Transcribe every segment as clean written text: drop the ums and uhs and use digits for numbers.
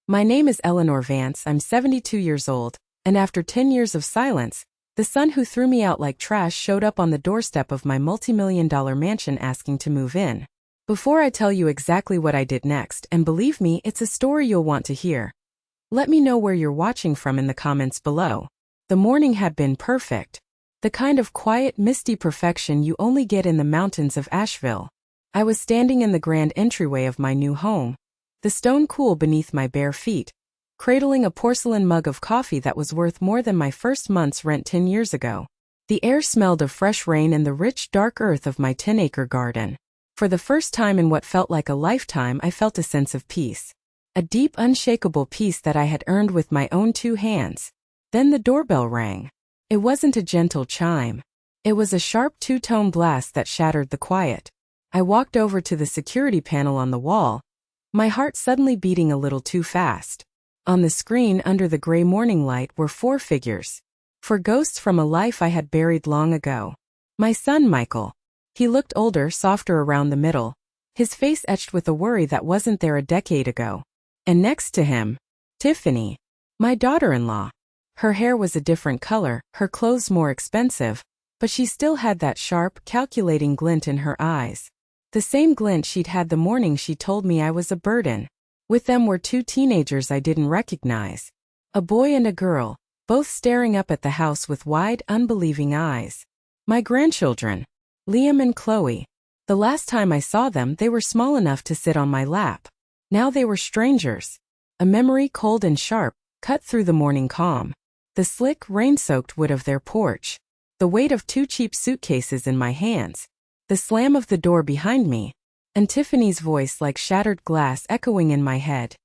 My name is Eleanor Vance, I'm 72 years old, and after 10 years of silence, the son who threw me out like trash showed up on the doorstep of my multi-million-dollar mansion asking to move in. Before I tell you exactly what I did next, and believe me, it's a story you'll want to hear, let me know where you're watching from in the comments below. The morning had been perfect. The kind of quiet, misty perfection you only get in the mountains of Asheville. I was standing in the grand entryway of my new home, the stone cool beneath my bare feet, cradling a porcelain mug of coffee that was worth more than my first month's rent 10 years ago. The air smelled of fresh rain and the rich, dark earth of my 10-acre garden. For the first time in what felt like a lifetime, I felt a sense of peace. A deep, unshakable peace that I had earned with my own 2 hands. Then the doorbell rang. It wasn't a gentle chime. It was a sharp 2-tone blast that shattered the quiet. I walked over to the security panel on the wall, my heart suddenly beating a little too fast. On the screen under the gray morning light were 4 figures. 4 ghosts from a life I had buried long ago. My son Michael. He looked older, softer around the middle, his face etched with a worry that wasn't there a decade ago. And next to him, Tiffany, my daughter-in-law. Her hair was a different color, her clothes more expensive, but she still had that sharp, calculating glint in her eyes. The same glint she'd had the morning she told me I was a burden. With them were 2 teenagers I didn't recognize. A boy and a girl, both staring up at the house with wide, unbelieving eyes. My grandchildren, Liam and Chloe. The last time I saw them, they were small enough to sit on my lap. Now they were strangers. A memory cold and sharp, cut through the morning calm. The slick, rain-soaked wood of their porch. The weight of 2 cheap suitcases in my hands. The slam of the door behind me, and Tiffany's voice like shattered glass echoing in my head.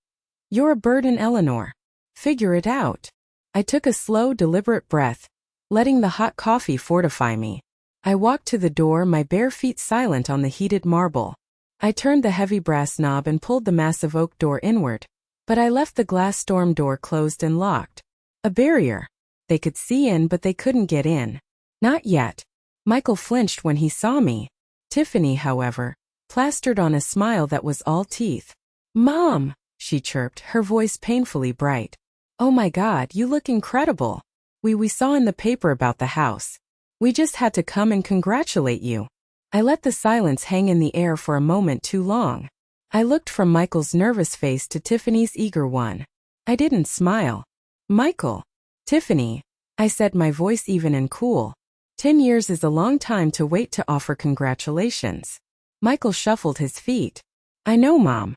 You're a burden, Eleanor. Figure it out. I took a slow, deliberate breath, letting the hot coffee fortify me. I walked to the door, my bare feet silent on the heated marble. I turned the heavy brass knob and pulled the massive oak door inward, but I left the glass storm door closed and locked. A barrier. They could see in, but they couldn't get in. Not yet. Michael flinched when he saw me. Tiffany, however, plastered on a smile that was all teeth. Mom, she chirped, her voice painfully bright. Oh my God, you look incredible. We saw in the paper about the house. We just had to come and congratulate you. I let the silence hang in the air for a moment too long. I looked from Michael's nervous face to Tiffany's eager one. I didn't smile. Michael. Tiffany, I said, my voice even and cool. 10 years is a long time to wait to offer congratulations. Michael shuffled his feet. I know, Mom.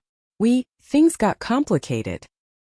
Things got complicated.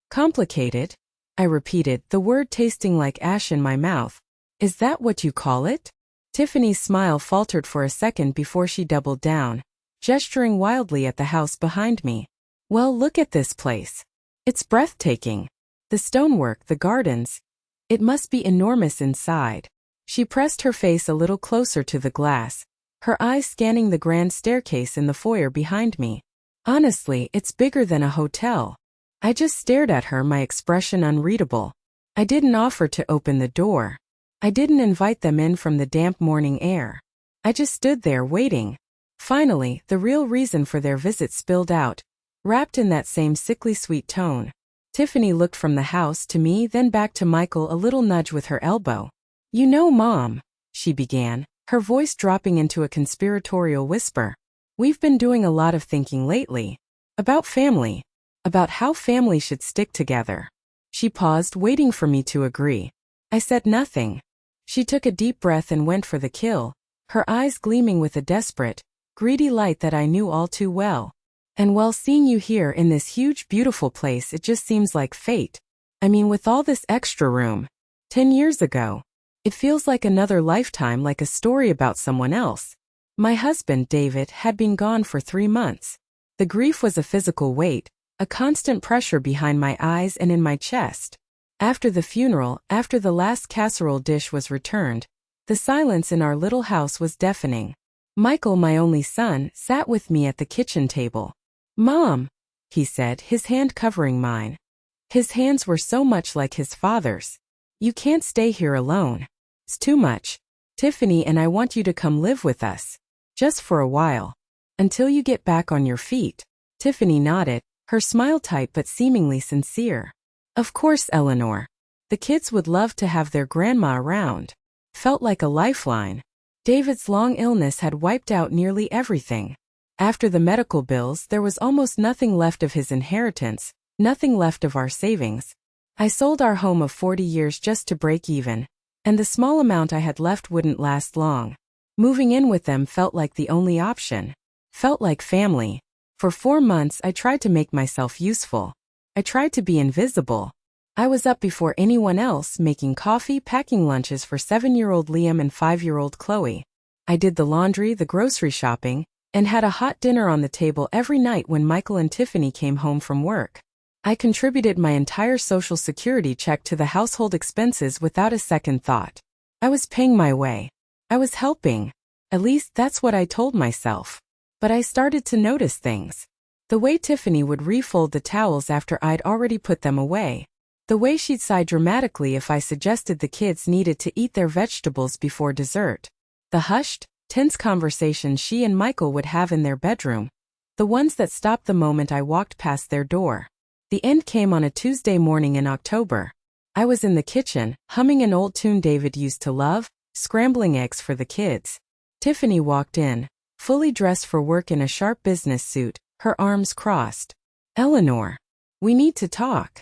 Complicated? I repeated, the word tasting like ash in my mouth. Is that what you call it? Tiffany's smile faltered for a second before she doubled down, gesturing wildly at the house behind me. Well, look at this place. It's breathtaking. The stonework, the gardens. It must be enormous inside. She pressed her face a little closer to the glass, her eyes scanning the grand staircase in the foyer behind me. Honestly, it's bigger than a hotel. I just stared at her, my expression unreadable. I didn't offer to open the door. I didn't invite them in from the damp morning air. I just stood there waiting. Finally, the real reason for their visit spilled out, wrapped in that same sickly sweet tone. Tiffany looked from the house to me, then back to Michael, a little nudge with her elbow. You know, Mom, she began, her voice dropping into a conspiratorial whisper. We've been doing a lot of thinking lately. About family. About how family should stick together. She paused, waiting for me to agree. I said nothing. She took a deep breath and went for the kill, her eyes gleaming with a desperate, greedy light that I knew all too well. And while seeing you here in this huge, beautiful place, it just seems like fate. I mean, with all this extra room. 10 years ago. It feels like another lifetime, like a story about someone else. My husband, David, had been gone for 3 months. The grief was a physical weight, a constant pressure behind my eyes and in my chest. After the funeral, after the last casserole dish was returned, the silence in our little house was deafening. Michael, my only son, sat with me at the kitchen table. Mom, he said, his hand covering mine. His hands were so much like his father's. You can't stay here alone. It's too much. Tiffany and I want you to come live with us. Just for a while. Until you get back on your feet. Tiffany nodded, her smile tight but seemingly sincere. Of course, Eleanor. The kids would love to have their grandma around. Felt like a lifeline. David's long illness had wiped out nearly everything. After the medical bills, there was almost nothing left of his inheritance, nothing left of our savings. I sold our home of 40 years just to break even, and the small amount I had left wouldn't last long. Moving in with them felt like the only option. Felt like family. For 4 months I tried to make myself useful. I tried to be invisible. I was up before anyone else, making coffee, packing lunches for 7-year-old Liam and 5-year-old Chloe. I did the laundry, the grocery shopping, and had a hot dinner on the table every night when Michael and Tiffany came home from work. I contributed my entire Social Security check to the household expenses without a second thought. I was paying my way. I was helping. At least that's what I told myself. But I started to notice things. The way Tiffany would refold the towels after I'd already put them away. The way she'd sigh dramatically if I suggested the kids needed to eat their vegetables before dessert. The hushed, tense conversations she and Michael would have in their bedroom. The ones that stopped the moment I walked past their door. The end came on a Tuesday morning in October. I was in the kitchen, humming an old tune David used to love, scrambling eggs for the kids. Tiffany walked in, fully dressed for work in a sharp business suit, her arms crossed. "Eleanor, we need to talk."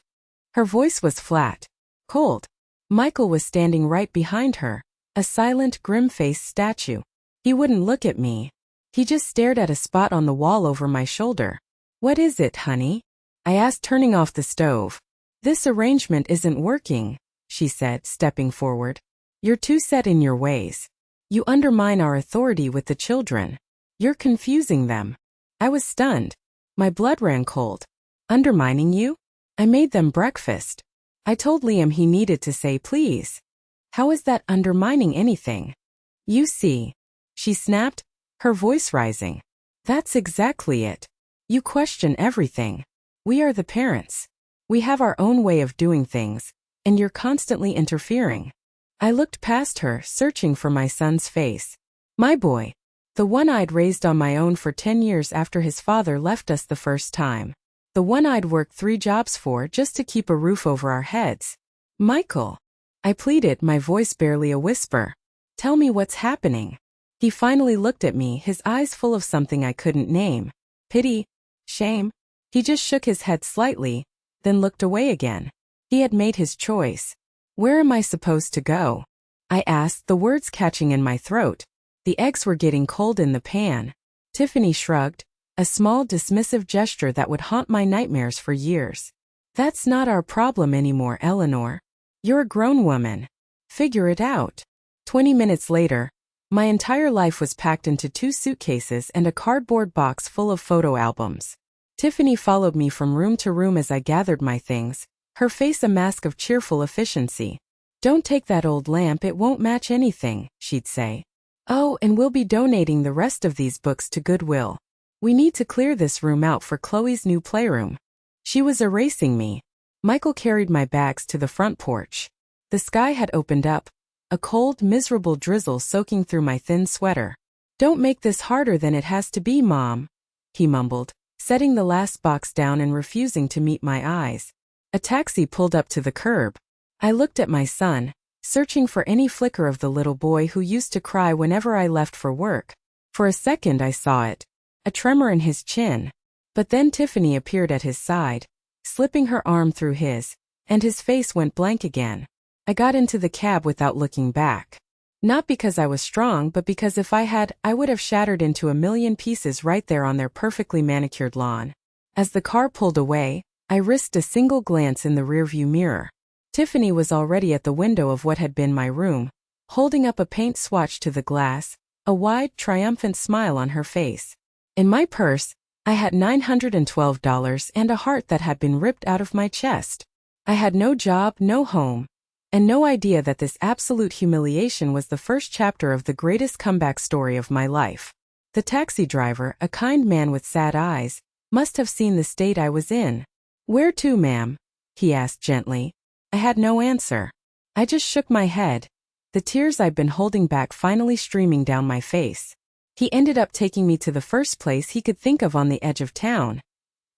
Her voice was flat, cold. Michael was standing right behind her, a silent, grim-faced statue. He wouldn't look at me. He just stared at a spot on the wall over my shoulder. "What is it, honey?" I asked, turning off the stove. "This arrangement isn't working," she said, stepping forward. "You're too set in your ways. You undermine our authority with the children. You're confusing them." I was stunned. My blood ran cold. "Undermining you? I made them breakfast. I told Liam he needed to say please. How is that undermining anything?" "You see," she snapped, her voice rising. "That's exactly it. You question everything. We are the parents. We have our own way of doing things, and you're constantly interfering." I looked past her, searching for my son's face. My boy. The one I'd raised on my own for 10 years after his father left us the first time. The one I'd worked 3 jobs for just to keep a roof over our heads. "Michael," I pleaded, my voice barely a whisper. "Tell me what's happening." He finally looked at me, his eyes full of something I couldn't name. Pity? Shame? He just shook his head slightly, then looked away again. He had made his choice. "Where am I supposed to go?" I asked, the words catching in my throat. The eggs were getting cold in the pan. Tiffany shrugged, a small dismissive gesture that would haunt my nightmares for years. "That's not our problem anymore, Eleanor. You're a grown woman. Figure it out." 20 minutes later, my entire life was packed into 2 suitcases and a cardboard box full of photo albums. Tiffany followed me from room to room as I gathered my things, her face a mask of cheerful efficiency. "Don't take that old lamp, it won't match anything," she'd say. "Oh, and we'll be donating the rest of these books to Goodwill. We need to clear this room out for Chloe's new playroom." She was erasing me. Michael carried my bags to the front porch. The sky had opened up, a cold, miserable drizzle soaking through my thin sweater. "Don't make this harder than it has to be, Mom," he mumbled, setting the last box down and refusing to meet my eyes. A taxi pulled up to the curb. I looked at my son, searching for any flicker of the little boy who used to cry whenever I left for work. For a second I saw it, a tremor in his chin. But then Tiffany appeared at his side, slipping her arm through his, and his face went blank again. I got into the cab without looking back. Not because I was strong, but because if I had, I would have shattered into a million pieces right there on their perfectly manicured lawn. As the car pulled away, I risked a single glance in the rearview mirror. Tiffany was already at the window of what had been my room, holding up a paint swatch to the glass, a wide, triumphant smile on her face. In my purse, I had $912 and a heart that had been ripped out of my chest. I had no job, no home, and no idea that this absolute humiliation was the first chapter of the greatest comeback story of my life. The taxi driver, a kind man with sad eyes, must have seen the state I was in. "Where to, ma'am?" he asked gently. I had no answer. I just shook my head, the tears I'd been holding back finally streaming down my face. He ended up taking me to the first place he could think of on the edge of town.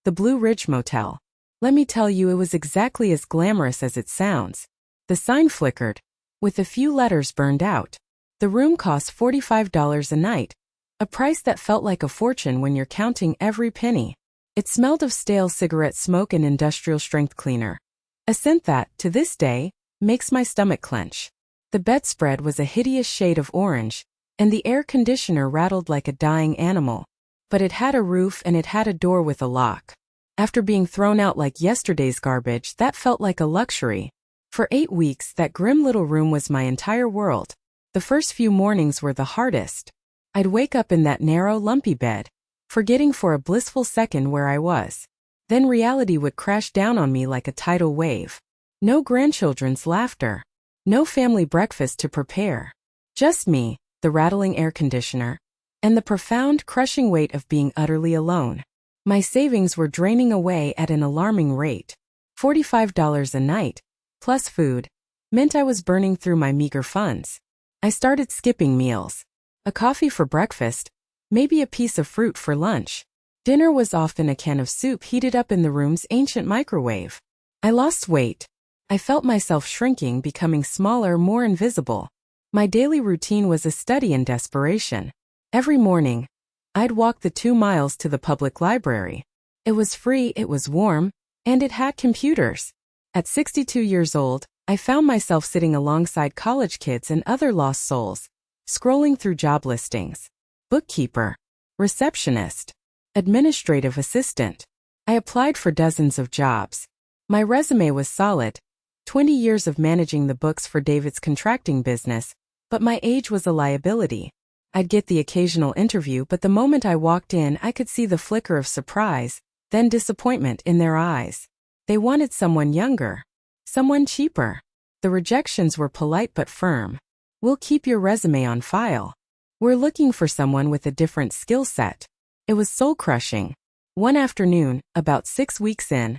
the Blue Ridge Motel. Let me tell you, it was exactly as glamorous as it sounds. The sign flickered, with a few letters burned out. The room cost $45 a night, a price that felt like a fortune when you're counting every penny. It smelled of stale cigarette smoke and industrial strength cleaner, a scent that, to this day, makes my stomach clench. The bedspread was a hideous shade of orange, and the air conditioner rattled like a dying animal. But it had a roof and it had a door with a lock. After being thrown out like yesterday's garbage, that felt like a luxury. For 8 weeks, that grim little room was my entire world. The first few mornings were the hardest. I'd wake up in that narrow, lumpy bed, forgetting for a blissful second where I was. Then reality would crash down on me like a tidal wave. No grandchildren's laughter. No family breakfast to prepare. Just me, the rattling air conditioner, and the profound, crushing weight of being utterly alone. My savings were draining away at an alarming rate. $45 a night, plus food, meant I was burning through my meager funds. I started skipping meals. A coffee for breakfast, maybe a piece of fruit for lunch. Dinner was often a can of soup heated up in the room's ancient microwave. I lost weight. I felt myself shrinking, becoming smaller, more invisible. My daily routine was a study in desperation. Every morning, I'd walk the 2 miles to the public library. It was free, it was warm, and it had computers. At 62 years old, I found myself sitting alongside college kids and other lost souls, scrolling through job listings. Bookkeeper, receptionist, administrative assistant. I applied for dozens of jobs. My resume was solid, 20 years of managing the books for David's contracting business, but my age was a liability. I'd get the occasional interview, but the moment I walked in, I could see the flicker of surprise, then disappointment in their eyes. They wanted someone younger, someone cheaper. The rejections were polite but firm. We'll keep your resume on file. We're looking for someone with a different skill set. It was soul-crushing. One afternoon, about 6 weeks in,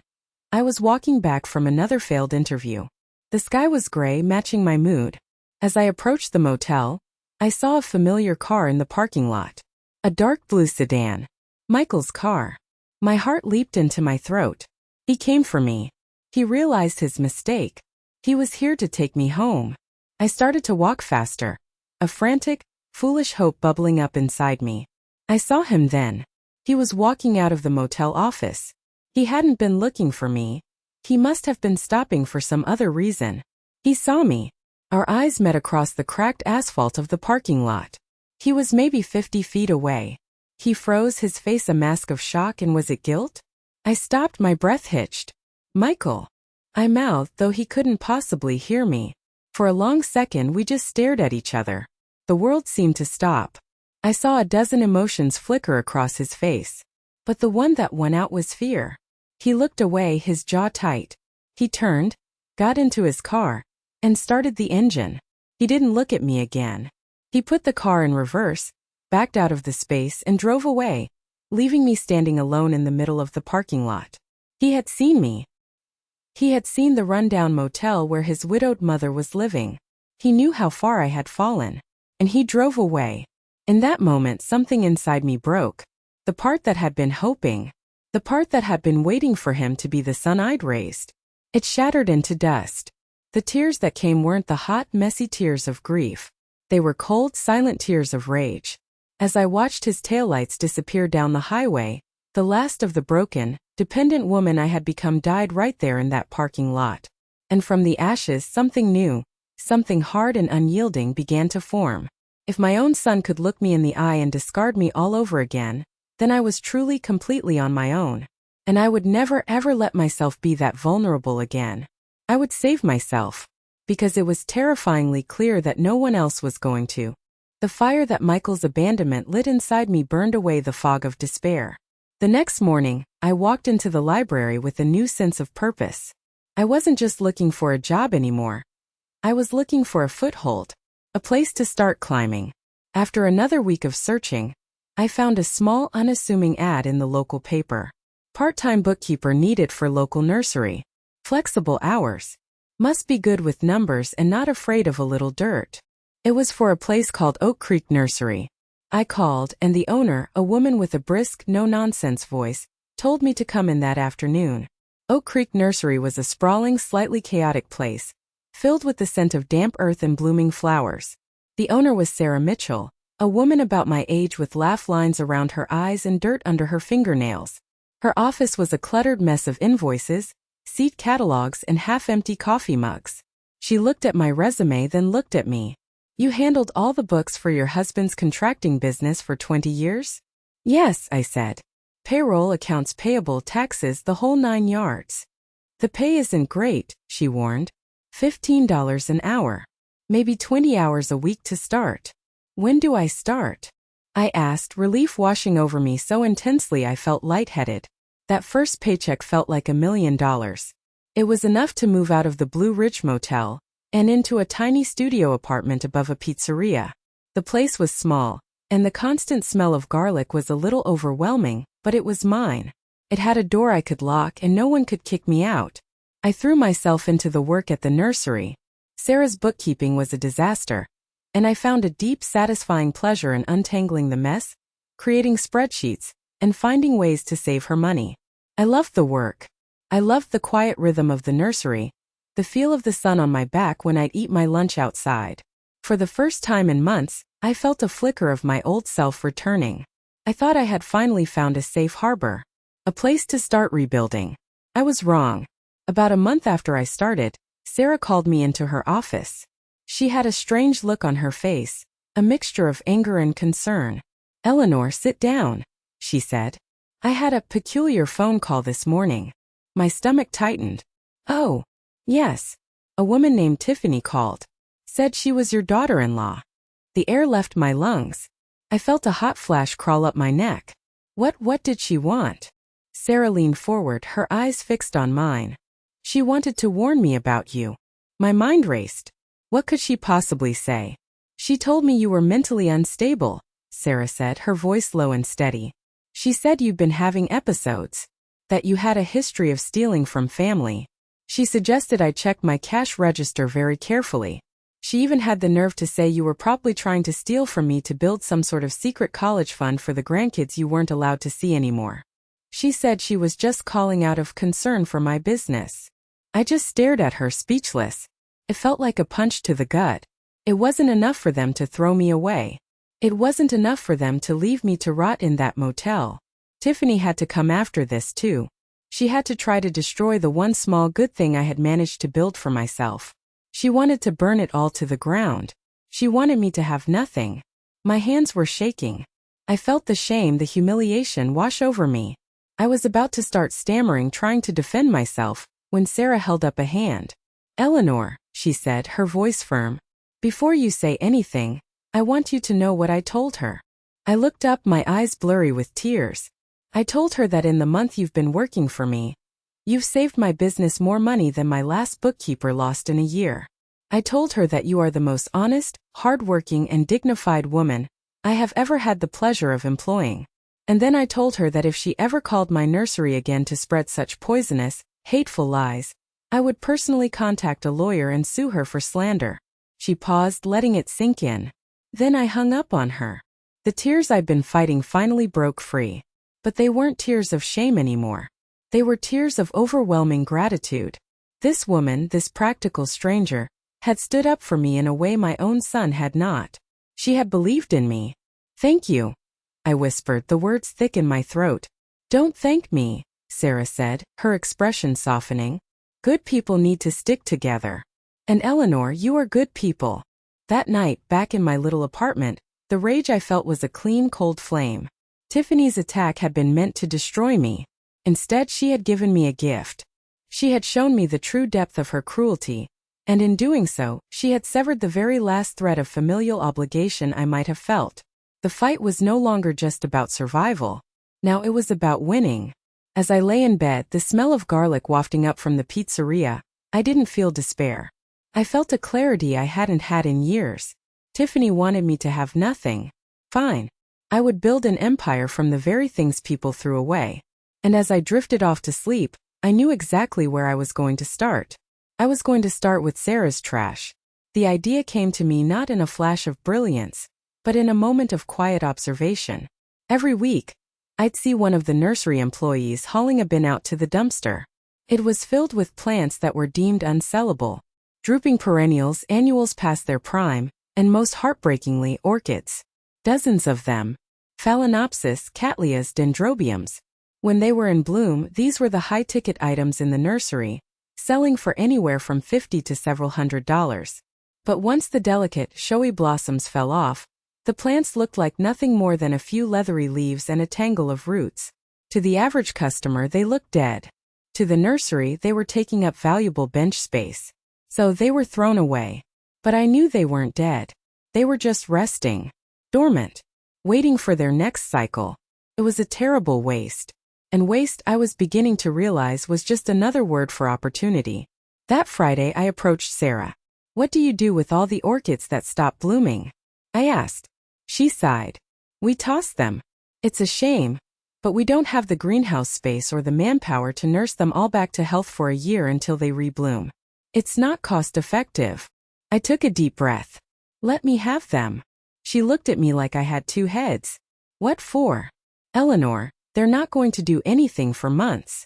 I was walking back from another failed interview. The sky was gray, matching my mood. As I approached the motel, I saw a familiar car in the parking lot. A dark blue sedan. Michael's car. My heart leaped into my throat. He came for me. He realized his mistake. He was here to take me home. I started to walk faster, a frantic, foolish hope bubbling up inside me. I saw him then. He was walking out of the motel office. He hadn't been looking for me. He must have been stopping for some other reason. He saw me. Our eyes met across the cracked asphalt of the parking lot. He was maybe 50 feet away. He froze, his face a mask of shock, and was it guilt? I stopped, my breath hitched. Michael. I mouthed, though he couldn't possibly hear me. For a long second we just stared at each other. The world seemed to stop. I saw a dozen emotions flicker across his face. But the one that won out was fear. He looked away, his jaw tight. He turned, got into his car, and started the engine. He didn't look at me again. He put the car in reverse, backed out of the space, and drove away, leaving me standing alone in the middle of the parking lot. He had seen me. He had seen the rundown motel where his widowed mother was living. He knew how far I had fallen. And he drove away. In that moment, something inside me broke. The part that had been hoping. The part that had been waiting for him to be the son I'd raised. It shattered into dust. The tears that came weren't the hot, messy tears of grief. They were cold, silent tears of rage. As I watched his taillights disappear down the highway, the last of the broken, dependent woman I had become died right there in that parking lot. And from the ashes, something new, something hard and unyielding began to form. If my own son could look me in the eye and discard me all over again, then I was truly completely on my own. And I would never ever let myself be that vulnerable again. I would save myself. Because it was terrifyingly clear that no one else was going to. The fire that Michael's abandonment lit inside me burned away the fog of despair. The next morning, I walked into the library with a new sense of purpose. I wasn't just looking for a job anymore. I was looking for a foothold, a place to start climbing. After another week of searching, I found a small, unassuming ad in the local paper. Part-time bookkeeper needed for local nursery. Flexible hours. Must be good with numbers and not afraid of a little dirt. It was for a place called Oak Creek Nursery. I called, and the owner, a woman with a brisk, no-nonsense voice, told me to come in that afternoon. Oak Creek Nursery was a sprawling, slightly chaotic place, filled with the scent of damp earth and blooming flowers. The owner was Sarah Mitchell, a woman about my age with laugh lines around her eyes and dirt under her fingernails. Her office was a cluttered mess of invoices, seed catalogs, and half-empty coffee mugs. She looked at my resume, then looked at me. "You handled all the books for your husband's contracting business for 20 years? "Yes," I said. "Payroll, accounts payable, taxes, the whole 9 yards." "The pay isn't great," she warned. $15 an hour. Maybe 20 hours a week to start. "When do I start?" I asked, relief washing over me so intensely I felt lightheaded. That first paycheck felt like $1 million. It was enough to move out of the Blue Ridge Motel and into a tiny studio apartment above a pizzeria. The place was small, and the constant smell of garlic was a little overwhelming, but it was mine. It had a door I could lock and no one could kick me out. I threw myself into the work at the nursery. Sarah's bookkeeping was a disaster, and I found a deep, satisfying pleasure in untangling the mess, creating spreadsheets, and finding ways to save her money. I loved the work. I loved the quiet rhythm of the nursery, the feel of the sun on my back when I'd eat my lunch outside. For the first time in months, I felt a flicker of my old self returning. I thought I had finally found a safe harbor, a place to start rebuilding. I was wrong. About a month after I started, Sarah called me into her office. She had a strange look on her face, a mixture of anger and concern. "Eleanor, sit down," she said. "I had a peculiar phone call this morning." My stomach tightened. "Oh, yes. A woman named Tiffany called. Said she was your daughter-in-law." The air left my lungs. I felt a hot flash crawl up my neck. What did she want?" Sarah leaned forward, her eyes fixed on mine. "She wanted to warn me about you." My mind raced. What could she possibly say? "She told me you were mentally unstable," Sarah said, her voice low and steady. "She said you'd been having episodes, that you had a history of stealing from family. She suggested I check my cash register very carefully. She even had the nerve to say you were probably trying to steal from me to build some sort of secret college fund for the grandkids you weren't allowed to see anymore. She said she was just calling out of concern for my business." I just stared at her, speechless. It felt like a punch to the gut. It wasn't enough for them to throw me away. It wasn't enough for them to leave me to rot in that motel. Tiffany had to come after this too. She had to try to destroy the one small good thing I had managed to build for myself. She wanted to burn it all to the ground. She wanted me to have nothing. My hands were shaking. I felt the shame, the humiliation wash over me. I was about to start stammering, trying to defend myself, when Sarah held up a hand. "Eleanor," she said, her voice firm. "Before you say anything, I want you to know what I told her." I looked up, my eyes blurry with tears. "I told her that in the month you've been working for me, you've saved my business more money than my last bookkeeper lost in a year. I told her that you are the most honest, hardworking, and dignified woman I have ever had the pleasure of employing. And then I told her that if she ever called my nursery again to spread such poisonous, hateful lies, I would personally contact a lawyer and sue her for slander." She paused, letting it sink in. Then I hung up on her. The tears I'd been fighting finally broke free. But they weren't tears of shame anymore. They were tears of overwhelming gratitude. This woman, this practical stranger, had stood up for me in a way my own son had not. She had believed in me. "Thank you," I whispered, the words thick in my throat. "Don't thank me," Sarah said, her expression softening. "Good people need to stick together. And Eleanor, you are good people." That night, back in my little apartment, the rage I felt was a clean, cold flame. Tiffany's attack had been meant to destroy me. Instead, she had given me a gift. She had shown me the true depth of her cruelty, and in doing so, she had severed the very last thread of familial obligation I might have felt. The fight was no longer just about survival. Now it was about winning. As I lay in bed, the smell of garlic wafting up from the pizzeria, I didn't feel despair. I felt a clarity I hadn't had in years. Tiffany wanted me to have nothing. Fine. I would build an empire from the very things people threw away. And as I drifted off to sleep, I knew exactly where I was going to start. I was going to start with Sarah's trash. The idea came to me not in a flash of brilliance, but in a moment of quiet observation. Every week, I'd see one of the nursery employees hauling a bin out to the dumpster. It was filled with plants that were deemed unsellable. Drooping perennials, annuals past their prime, and most heartbreakingly, orchids. Dozens of them. Phalaenopsis, Cattleyas, dendrobiums. When they were in bloom, these were the high-ticket items in the nursery, selling for anywhere from $50 to several $100s. But once the delicate, showy blossoms fell off, the plants looked like nothing more than a few leathery leaves and a tangle of roots. To the average customer, they looked dead. To the nursery, they were taking up valuable bench space. So they were thrown away. But I knew they weren't dead. They were just resting. Dormant. Waiting for their next cycle. It was a terrible waste. And waste, I was beginning to realize, was just another word for opportunity. That Friday I approached Sarah. "What do you do with all the orchids that stop blooming?" I asked. She sighed. "We toss them. It's a shame. But we don't have the greenhouse space or the manpower to nurse them all back to health for a year until they rebloom. It's not cost-effective." I took a deep breath. "Let me have them." She looked at me like I had two heads. "What for?" "Eleanor, they're not going to do anything for months."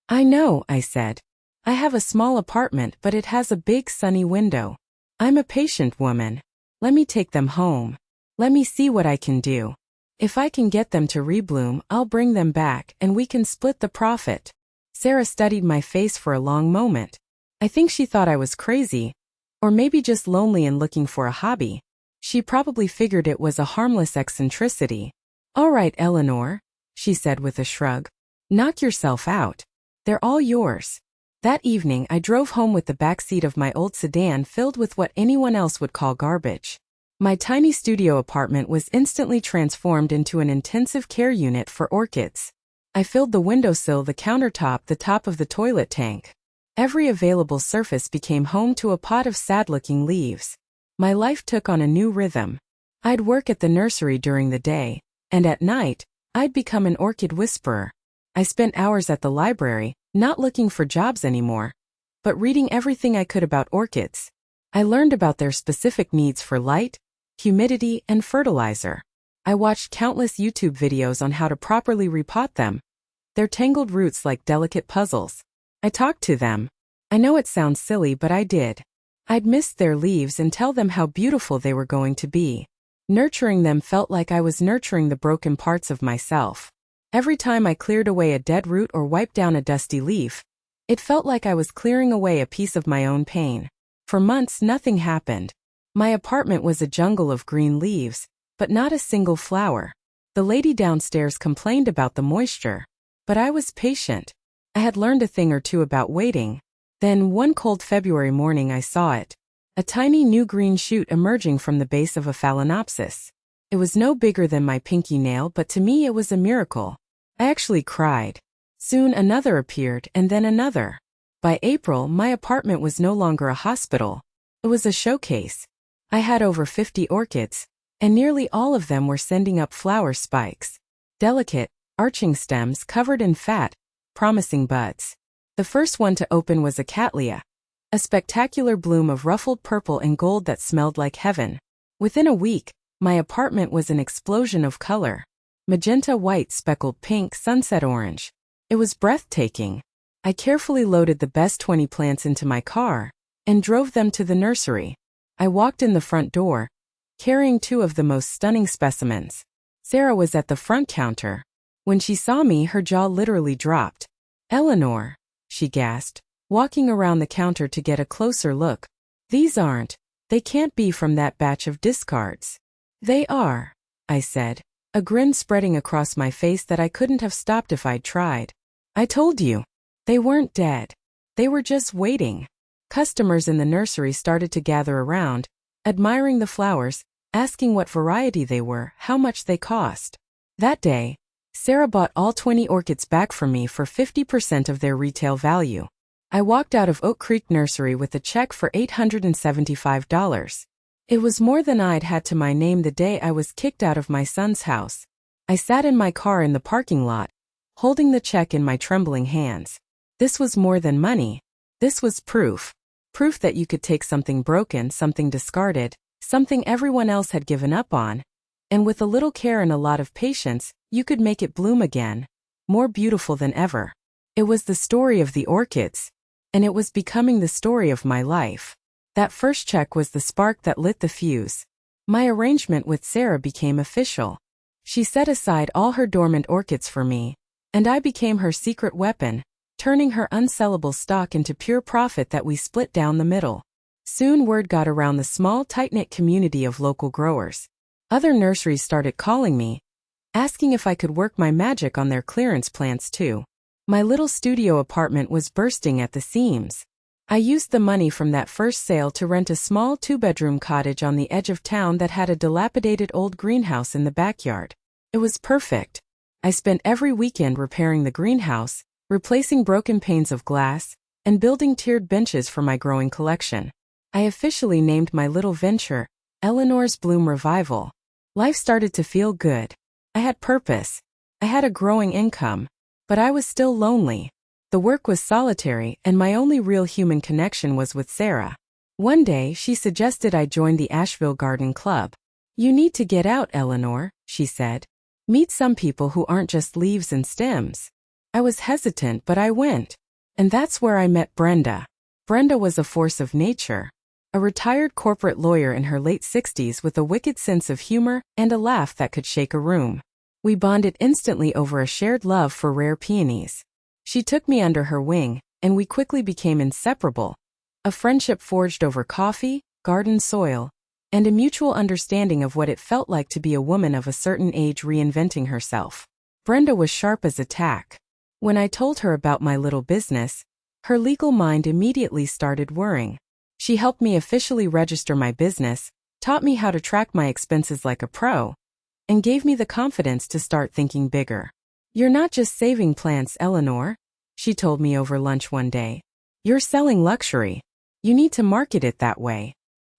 "I know," I said. "I have a small apartment, but it has a big sunny window. I'm a patient woman. Let me take them home. Let me see what I can do. If I can get them to rebloom, I'll bring them back and we can split the profit." Sarah studied my face for a long moment. I think she thought I was crazy, or maybe just lonely and looking for a hobby. She probably figured it was a harmless eccentricity. "All right, Eleanor," she said with a shrug. "Knock yourself out. They're all yours." That evening I drove home with the back seat of my old sedan filled with what anyone else would call garbage. My tiny studio apartment was instantly transformed into an intensive care unit for orchids. I filled the windowsill, the countertop, the top of the toilet tank. Every available surface became home to a pot of sad-looking leaves. My life took on a new rhythm. I'd work at the nursery during the day, and at night, I'd become an orchid whisperer. I spent hours at the library, not looking for jobs anymore, but reading everything I could about orchids. I learned about their specific needs for light, humidity, and fertilizer. I watched countless YouTube videos on how to properly repot them. Their tangled roots like delicate puzzles. I talked to them. I know it sounds silly, but I did. I'd mist their leaves and tell them how beautiful they were going to be. Nurturing them felt like I was nurturing the broken parts of myself. Every time I cleared away a dead root or wiped down a dusty leaf, it felt like I was clearing away a piece of my own pain. For months, nothing happened. My apartment was a jungle of green leaves, but not a single flower. The lady downstairs complained about the moisture, but I was patient. I had learned a thing or two about waiting. Then, one cold February morning, I saw it. A tiny new green shoot emerging from the base of a phalaenopsis. It was no bigger than my pinky nail, but to me it was a miracle. I actually cried. Soon another appeared, and then another. By April, my apartment was no longer a hospital. It was a showcase. I had over 50 orchids, and nearly all of them were sending up flower spikes. Delicate, arching stems covered in fat, promising buds. The first one to open was a cattleya, a spectacular bloom of ruffled purple and gold that smelled like heaven. Within a week, my apartment was an explosion of color. Magenta, white, speckled pink, sunset orange. It was breathtaking. I carefully loaded the best 20 plants into my car and drove them to the nursery. I walked in the front door, carrying two of the most stunning specimens. Sarah was at the front counter. When she saw me, her jaw literally dropped. "Eleanor," she gasped, walking around the counter to get a closer look. They can't be from that batch of discards." "They are," I said, a grin spreading across my face that I couldn't have stopped if I'd tried. "I told you. They weren't dead. They were just waiting." Customers in the nursery started to gather around, admiring the flowers, asking what variety they were, how much they cost. That day, Sarah bought all 20 orchids back from me for 50% of their retail value. I walked out of Oak Creek Nursery with a check for $875. It was more than I'd had to my name the day I was kicked out of my son's house. I sat in my car in the parking lot, holding the check in my trembling hands. This was more than money. This was proof. Proof that you could take something broken, something discarded, something everyone else had given up on, And with a little care and a lot of patience, you could make it bloom again, more beautiful than ever. It was the story of the orchids, and it was becoming the story of my life. That first check was the spark that lit the fuse. My arrangement with Sarah became official. She set aside all her dormant orchids for me, and I became her secret weapon, turning her unsellable stock into pure profit that we split down the middle. Soon word got around the small, tight-knit community of local growers. Other nurseries started calling me, asking if I could work my magic on their clearance plants too. My little studio apartment was bursting at the seams. I used the money from that first sale to rent a small 2-bedroom cottage on the edge of town that had a dilapidated old greenhouse in the backyard. It was perfect. I spent every weekend repairing the greenhouse, replacing broken panes of glass, and building tiered benches for my growing collection. I officially named my little venture, Eleanor's Bloom Revival. Life started to feel good. I had purpose. I had a growing income, but I was still lonely. The work was solitary, and my only real human connection was with Sarah. One day, she suggested I join the Asheville Garden Club. "You need to get out, Eleanor," she said. "Meet some people who aren't just leaves and stems." I was hesitant, but I went. And that's where I met Brenda. Brenda was a force of nature. A retired corporate lawyer in her late 60s with a wicked sense of humor and a laugh that could shake a room. We bonded instantly over a shared love for rare peonies. She took me under her wing, and we quickly became inseparable. A friendship forged over coffee, garden soil, and a mutual understanding of what it felt like to be a woman of a certain age reinventing herself. Brenda was sharp as a tack. When I told her about my little business, her legal mind immediately started whirring. She helped me officially register my business, taught me how to track my expenses like a pro, and gave me the confidence to start thinking bigger. "You're not just saving plants, Eleanor," she told me over lunch one day. "You're selling luxury. You need to market it that way."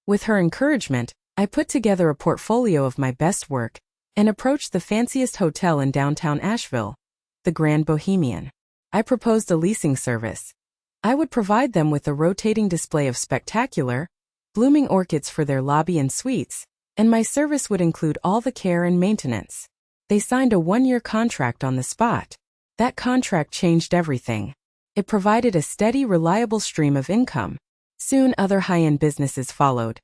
With her encouragement, I put together a portfolio of my best work and approached the fanciest hotel in downtown Asheville, the Grand Bohemian. I proposed a leasing service. I would provide them with a rotating display of spectacular, blooming orchids for their lobby and suites, and my service would include all the care and maintenance. They signed a 1-year contract on the spot. That contract changed everything. It provided a steady, reliable stream of income. Soon other high-end businesses followed.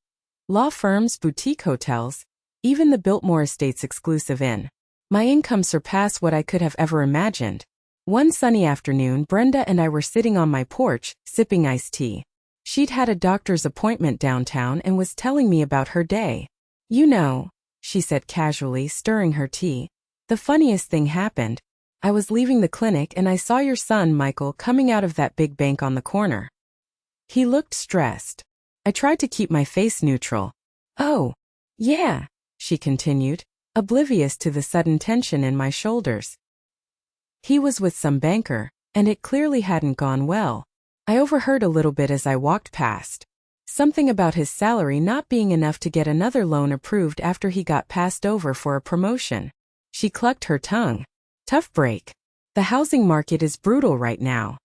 Law firms, boutique hotels, even the Biltmore Estates exclusive inn. My income surpassed what I could have ever imagined. One sunny afternoon, Brenda and I were sitting on my porch, sipping iced tea. She'd had a doctor's appointment downtown and was telling me about her day. "You know," she said casually, stirring her tea, "the funniest thing happened. I was leaving the clinic and I saw your son, Michael, coming out of that big bank on the corner. He looked stressed." I tried to keep my face neutral. "Oh, yeah," she continued, oblivious to the sudden tension in my shoulders. "He was with some banker, and it clearly hadn't gone well. I overheard a little bit as I walked past. Something about his salary not being enough to get another loan approved after he got passed over for a promotion." She clucked her tongue. "Tough break. The housing market is brutal right now."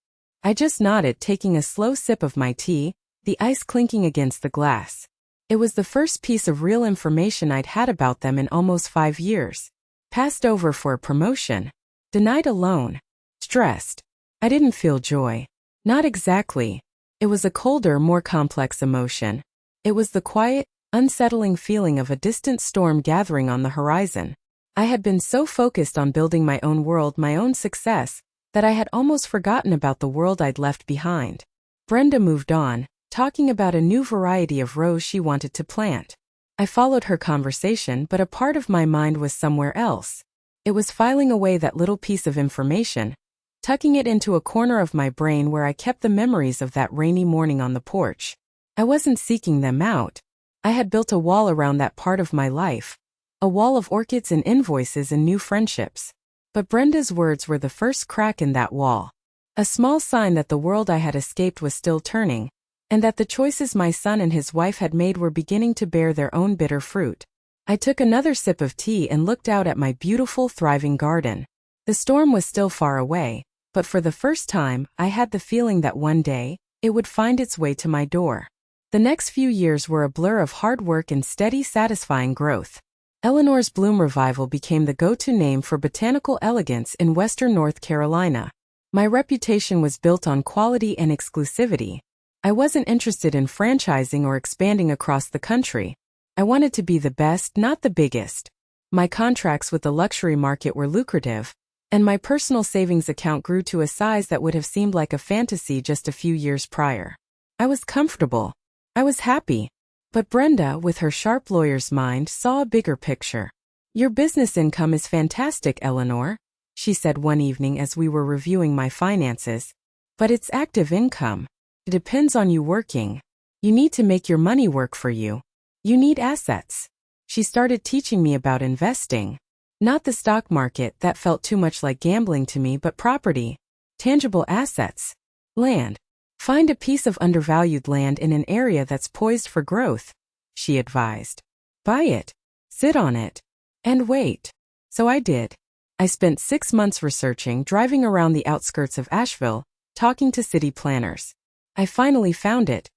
I just nodded, taking a slow sip of my tea, the ice clinking against the glass. It was the first piece of real information I'd had about them in almost 5 years. Passed over for a promotion. Denied a loan. Stressed. I didn't feel joy. Not exactly. It was a colder, more complex emotion. It was the quiet, unsettling feeling of a distant storm gathering on the horizon. I had been so focused on building my own world, my own success, that I had almost forgotten about the world I'd left behind. Brenda moved on, talking about a new variety of rose she wanted to plant. I followed her conversation, but a part of my mind was somewhere else. It was filing away that little piece of information, tucking it into a corner of my brain where I kept the memories of that rainy morning on the porch. I wasn't seeking them out. I had built a wall around that part of my life, a wall of orchids and invoices and new friendships. But Brenda's words were the first crack in that wall. A small sign that the world I had escaped was still turning, and that the choices my son and his wife had made were beginning to bear their own bitter fruit. I took another sip of tea and looked out at my beautiful, thriving garden. The storm was still far away, but for the first time, I had the feeling that one day, it would find its way to my door. The next few years were a blur of hard work and steady, satisfying growth. Eleanor's Bloom Revival became the go-to name for botanical elegance in western North Carolina. My reputation was built on quality and exclusivity. I wasn't interested in franchising or expanding across the country. I wanted to be the best, not the biggest. My contracts with the luxury market were lucrative, and my personal savings account grew to a size that would have seemed like a fantasy just a few years prior. I was comfortable. I was happy. But Brenda, with her sharp lawyer's mind, saw a bigger picture. "Your business income is fantastic, Eleanor," she said one evening as we were reviewing my finances. "But it's active income. It depends on you working. You need to make your money work for you. You need assets." She started teaching me about investing. Not the stock market, that felt too much like gambling to me, but property, tangible assets, land. "Find a piece of undervalued land in an area that's poised for growth," she advised. "Buy it, sit on it, and wait." So I did. I spent 6 months researching, driving around the outskirts of Asheville, talking to city planners. I finally found it.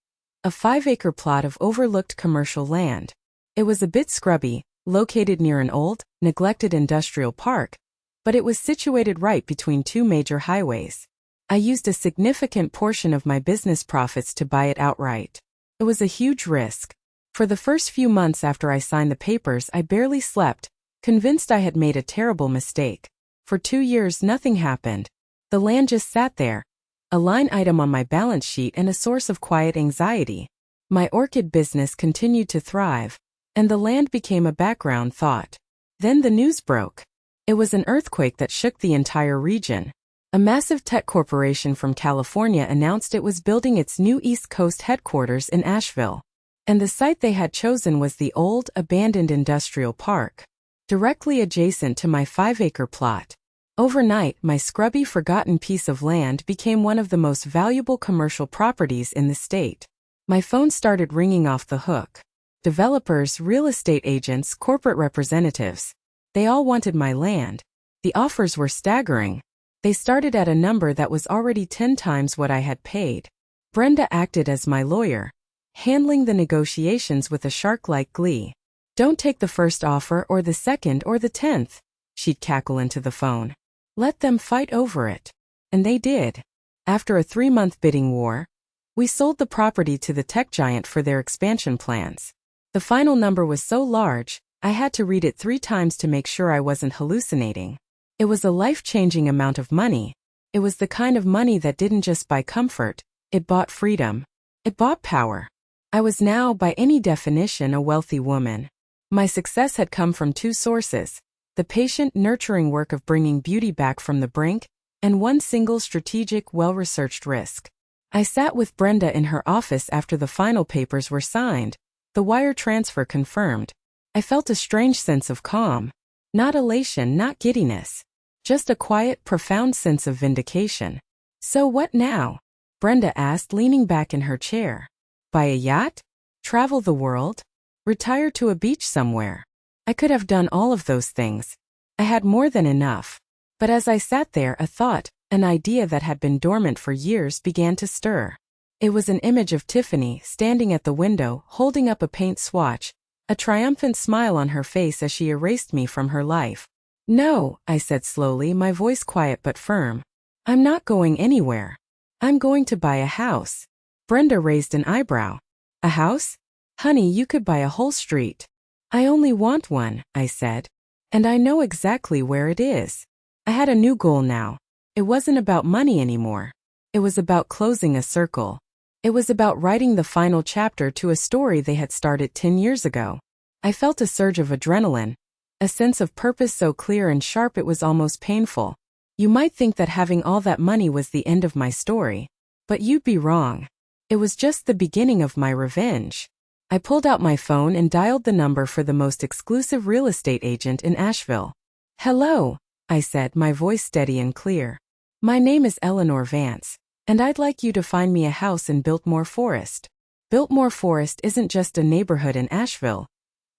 A 5-acre plot of overlooked commercial land. It was a bit scrubby, located near an old, neglected industrial park, but it was situated right between 2 major highways. I used a significant portion of my business profits to buy it outright. It was a huge risk. For the first few months after I signed the papers, I barely slept, convinced I had made a terrible mistake. For 2 years, nothing happened. The land just sat there, a line item on my balance sheet and a source of quiet anxiety. My orchid business continued to thrive, and the land became a background thought. Then the news broke. It was an earthquake that shook the entire region. A massive tech corporation from California announced it was building its new East Coast headquarters in Asheville. And the site they had chosen was the old, abandoned industrial park, directly adjacent to my 5-acre plot. Overnight, my scrubby, forgotten piece of land became one of the most valuable commercial properties in the state. My phone started ringing off the hook. Developers, real estate agents, corporate representatives. They all wanted my land. The offers were staggering. They started at a number that was already 10 times what I had paid. Brenda acted as my lawyer, handling the negotiations with a shark-like glee. "Don't take the first offer or the second or the 10th, she'd cackle into the phone. "Let them fight over it." And they did. After a 3-month bidding war, we sold the property to the tech giant for their expansion plans. The final number was so large, I had to read it 3 times to make sure I wasn't hallucinating. It was a life-changing amount of money. It was the kind of money that didn't just buy comfort, it bought freedom. It bought power. I was now, by any definition, a wealthy woman. My success had come from 2 sources: the patient, nurturing work of bringing beauty back from the brink, and one single strategic, well-researched risk. I sat with Brenda in her office after the final papers were signed, the wire transfer confirmed. I felt a strange sense of calm. Not elation, not giddiness. Just a quiet, profound sense of vindication. "So what now?" Brenda asked, leaning back in her chair. "Buy a yacht? Travel the world? Retire to a beach somewhere?" I could have done all of those things. I had more than enough. But as I sat there, a thought, an idea that had been dormant for years, began to stir. It was an image of Tiffany, standing at the window, holding up a paint swatch, a triumphant smile on her face as she erased me from her life. "No," I said slowly, my voice quiet but firm. "I'm not going anywhere. I'm going to buy a house." Brenda raised an eyebrow. "A house? Honey, you could buy a whole street." "I only want one," I said. "And I know exactly where it is." I had a new goal now. It wasn't about money anymore. It was about closing a circle. It was about writing the final chapter to a story they had started 10 years ago. I felt a surge of adrenaline, a sense of purpose so clear and sharp it was almost painful. You might think that having all that money was the end of my story, but you'd be wrong. It was just the beginning of my revenge. I pulled out my phone and dialed the number for the most exclusive real estate agent in Asheville. "Hello," I said, my voice steady and clear. "My name is Eleanor Vance, and I'd like you to find me a house in Biltmore Forest." Biltmore Forest isn't just a neighborhood in Asheville.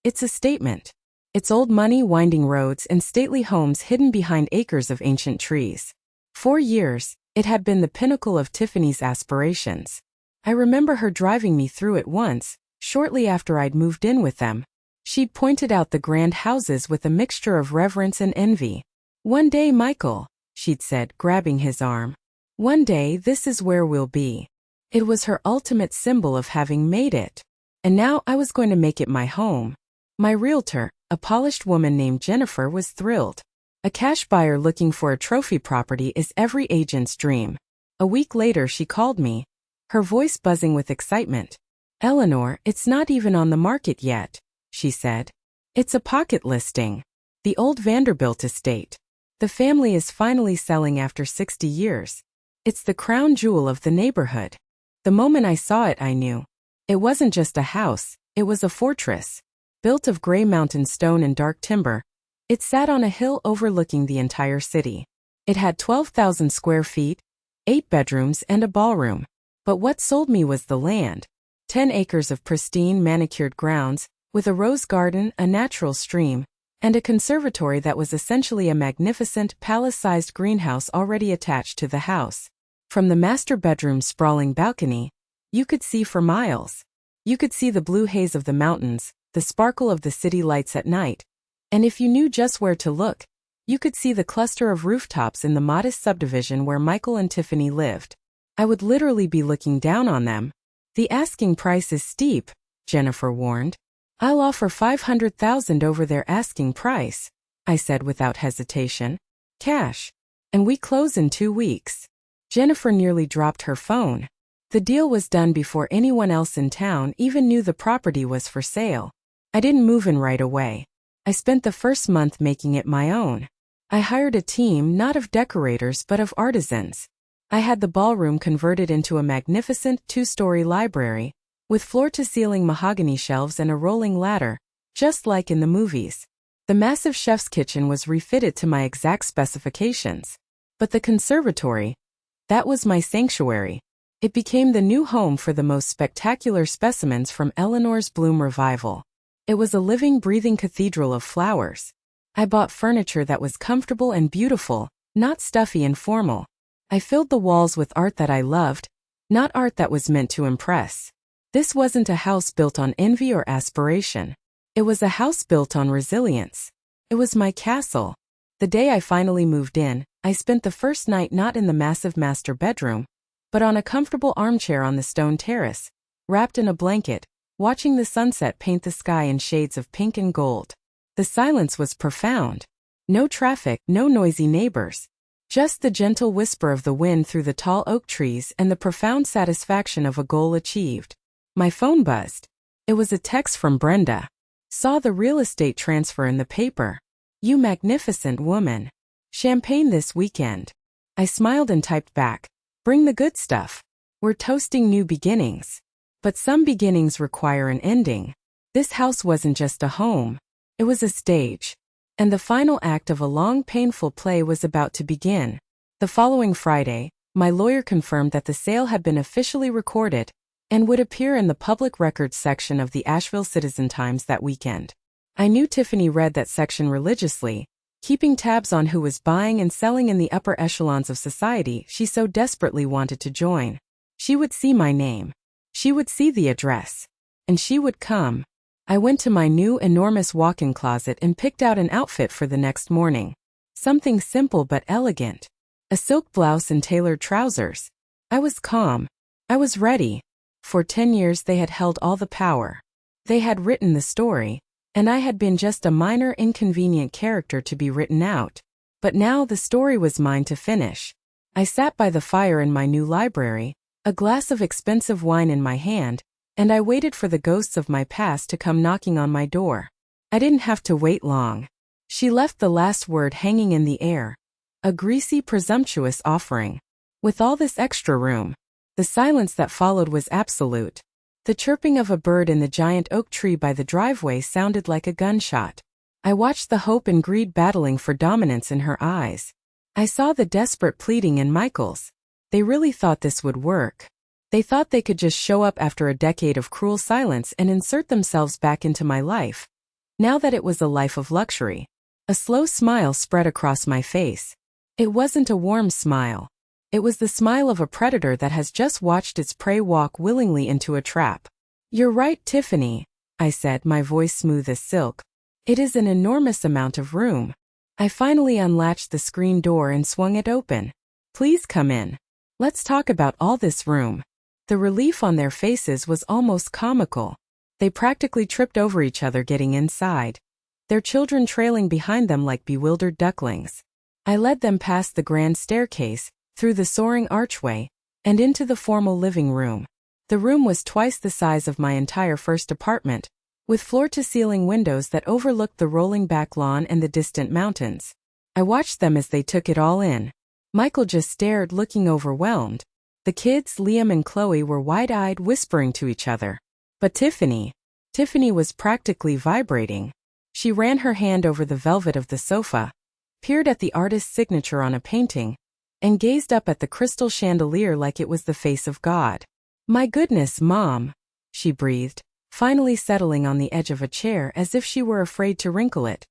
It's a statement. It's old money, winding roads, and stately homes hidden behind acres of ancient trees. For years, it had been the pinnacle of Tiffany's aspirations. I remember her driving me through it once, shortly after I'd moved in with them. She'd pointed out the grand houses with a mixture of reverence and envy. "One day, Michael," she'd said, grabbing his arm. "One day, this is where we'll be." It was her ultimate symbol of having made it. And now I was going to make it my home. My realtor, a polished woman named Jennifer, was thrilled. A cash buyer looking for a trophy property is every agent's dream. A week later she called me, her voice buzzing with excitement. "Eleanor, it's not even on the market yet," she said. "It's a pocket listing. The old Vanderbilt estate. The family is finally selling after 60 years. It's the crown jewel of the neighborhood." The moment I saw it, I knew. It wasn't just a house, it was a fortress. Built of gray mountain stone and dark timber, it sat on a hill overlooking the entire city. It had 12,000 square feet, 8 bedrooms and a ballroom. But what sold me was the land. 10 acres of pristine manicured grounds, with a rose garden, a natural stream, and a conservatory that was essentially a magnificent palace-sized greenhouse already attached to the house. From the master bedroom's sprawling balcony, you could see for miles. You could see the blue haze of the mountains, the sparkle of the city lights at night, and if you knew just where to look, you could see the cluster of rooftops in the modest subdivision where Michael and Tiffany lived. I would literally be looking down on them. "The asking price is steep," Jennifer warned. "I'll offer $500,000 over their asking price," I said without hesitation. "Cash. And we close in 2 weeks." Jennifer nearly dropped her phone. The deal was done before anyone else in town even knew the property was for sale. I didn't move in right away. I spent the first month making it my own. I hired a team not of decorators but of artisans. I had the ballroom converted into a magnificent 2-story library, with floor-to-ceiling mahogany shelves and a rolling ladder, just like in the movies. The massive chef's kitchen was refitted to my exact specifications. But the conservatory, that was my sanctuary. It became the new home for the most spectacular specimens from Eleanor's Bloom revival. It was a living, breathing cathedral of flowers. I bought furniture that was comfortable and beautiful, not stuffy and formal. I filled the walls with art that I loved, not art that was meant to impress. This wasn't a house built on envy or aspiration. It was a house built on resilience. It was my castle. The day I finally moved in, I spent the first night not in the massive master bedroom, but on a comfortable armchair on the stone terrace, wrapped in a blanket, watching the sunset paint the sky in shades of pink and gold. The silence was profound. No traffic, no noisy neighbors. Just the gentle whisper of the wind through the tall oak trees and the profound satisfaction of a goal achieved. My phone buzzed. It was a text from Brenda. "Saw the real estate transfer in the paper. You magnificent woman. Champagne this weekend." I smiled and typed back, "Bring the good stuff. We're toasting new beginnings." But some beginnings require an ending. This house wasn't just a home. It was a stage. And the final act of a long, painful play was about to begin. The following Friday, my lawyer confirmed that the sale had been officially recorded and would appear in the public records section of the Asheville Citizen-Times that weekend. I knew Tiffany read that section religiously, keeping tabs on who was buying and selling in the upper echelons of society she so desperately wanted to join. She would see my name. She would see the address. And she would come. I went to my new enormous walk-in closet and picked out an outfit for the next morning. Something simple but elegant. A silk blouse and tailored trousers. I was calm. I was ready. For 10 years they had held all the power. They had written the story, and I had been just a minor inconvenient character to be written out. But now the story was mine to finish. I sat by the fire in my new library, a glass of expensive wine in my hand, and I waited for the ghosts of my past to come knocking on my door. I didn't have to wait long. She left the last word hanging in the air. A greasy, presumptuous offering. With all this extra room, the silence that followed was absolute. The chirping of a bird in the giant oak tree by the driveway sounded like a gunshot. I watched the hope and greed battling for dominance in her eyes. I saw the desperate pleading in Michael's. They really thought this would work. They thought they could just show up after a decade of cruel silence and insert themselves back into my life. Now that it was a life of luxury, a slow smile spread across my face. It wasn't a warm smile. It was the smile of a predator that has just watched its prey walk willingly into a trap. "You're right, Tiffany," I said, my voice smooth as silk. It is an enormous amount of room. I finally unlatched the screen door and swung it open. Please come in. Let's talk about all this room. The relief on their faces was almost comical. They practically tripped over each other getting inside, their children trailing behind them like bewildered ducklings. I led them past the grand staircase, through the soaring archway, and into the formal living room. The room was twice the size of my entire first apartment, with floor-to-ceiling windows that overlooked the rolling back lawn and the distant mountains. I watched them as they took it all in. Michael just stared, looking overwhelmed. The kids, Liam and Chloe, were wide-eyed, whispering to each other. But Tiffany was practically vibrating. She ran her hand over the velvet of the sofa, peered at the artist's signature on a painting, and gazed up at the crystal chandelier like it was the face of God. "My goodness, Mom," she breathed, finally settling on the edge of a chair as if she were afraid to wrinkle it.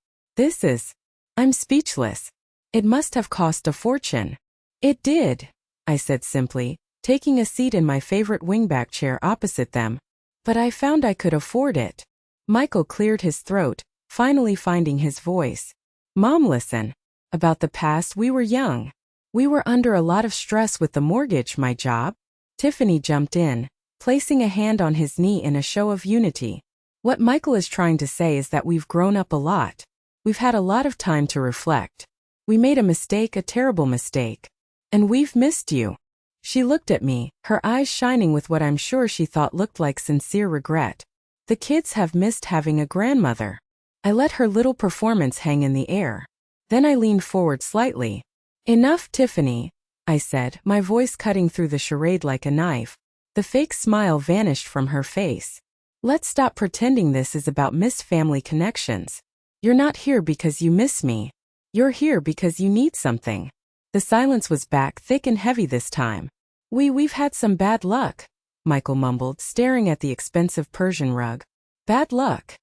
I'm speechless. It must have cost a fortune." "It did," I said simply, taking a seat in my favorite wingback chair opposite them. "But I found I could afford it." Michael cleared his throat, finally finding his voice. "Mom, listen. About the past, we were young. We were under a lot of stress with the mortgage, my job." Tiffany jumped in, placing a hand on his knee in a show of unity. "What Michael is trying to say is that we've grown up a lot. We've had a lot of time to reflect. We made a mistake, a terrible mistake. And we've missed you." She looked at me, her eyes shining with what I'm sure she thought looked like sincere regret. "The kids have missed having a grandmother." I let her little performance hang in the air. Then I leaned forward slightly. "Enough, Tiffany," I said, my voice cutting through the charade like a knife. The fake smile vanished from her face. "Let's stop pretending this is about missed family connections. You're not here because you miss me. You're here because you need something." The silence was back, thick and heavy this time. We've had some bad luck," Michael mumbled, staring at the expensive Persian rug. "Bad luck?"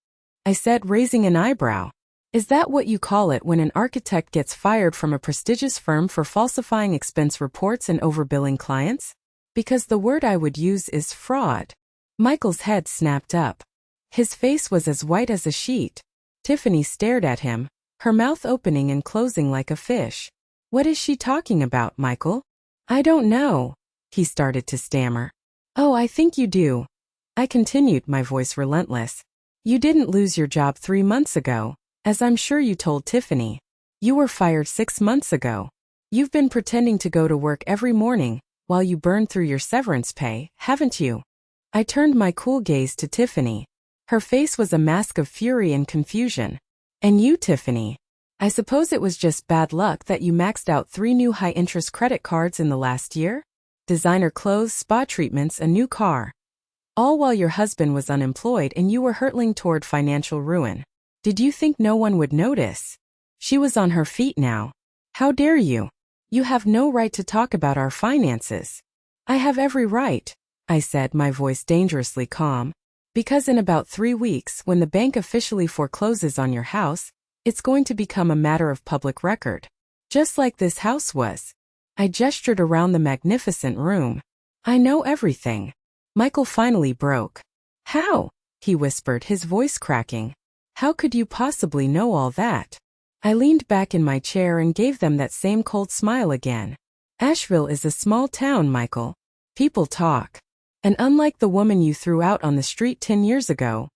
I said, raising an eyebrow. "Is that what you call it when an architect gets fired from a prestigious firm for falsifying expense reports and overbilling clients? Because the word I would use is fraud." Michael's head snapped up. His face was as white as a sheet. Tiffany stared at him, her mouth opening and closing like a fish. "What is she talking about, Michael?" "I don't know," he started to stammer. "Oh, I think you do," I continued, my voice relentless. "You didn't lose your job 3 months ago, as I'm sure you told Tiffany. You were fired 6 months ago. You've been pretending to go to work every morning while you burned through your severance pay, haven't you?" I turned my cool gaze to Tiffany. Her face was a mask of fury and confusion. "And you, Tiffany? I suppose it was just bad luck that you maxed out 3 new high-interest credit cards in the last year? Designer clothes, spa treatments, a new car. All while your husband was unemployed and you were hurtling toward financial ruin. Did you think no one would notice?" She was on her feet now. "How dare you? You have no right to talk about our finances." "I have every right," I said, my voice dangerously calm. "Because in about 3 weeks, when the bank officially forecloses on your house, it's going to become a matter of public record. Just like this house was." I gestured around the magnificent room. "I know everything." Michael finally broke. "How?" he whispered, his voice cracking. "How could you possibly know all that?" I leaned back in my chair and gave them that same cold smile again. "Asheville is a small town, Michael. People talk. And unlike the woman you threw out on the street 10 years ago,